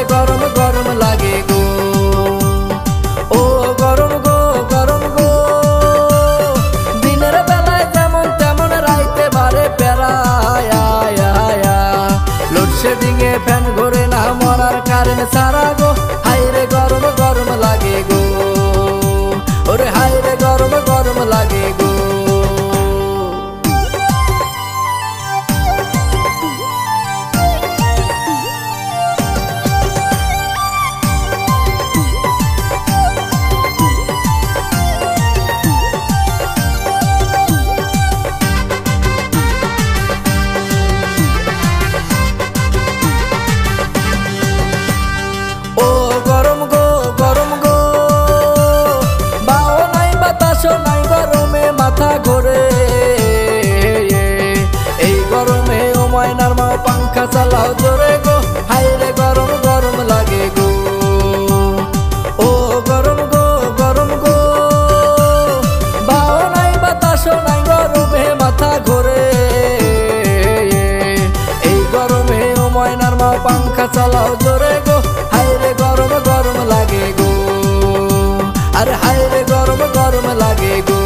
হায়রে গরম গরম লাগে গো। ও গরম গো গরম গো, দিনের বেলায় যেমন তেমন রাইতে বারে পেরায়। লোডশেডিং এ ফ্যান ঘোরে না, মরার কারেন্ট সারা গো। হায়রে গরম গরম লাগে গো, ওরে হায়রে গরম গরম লাগে গো। মাথা ঘোরে এই গরমে, ও ময়নার মা পাঙ্খা চালাও জোরে গো। হায়রে গরম গরম লাগে গো। ও গরম গো গরম গো, বাও নাই বাতাসও নাই, গরমে মাথা ঘোরে এই গরমে, ও ময়নার মা পাঙ্খা চালাও জোরে গো। হায়রে গরম গরম লাগে গো, আরে হায়রে গরম গরম লাগে গো।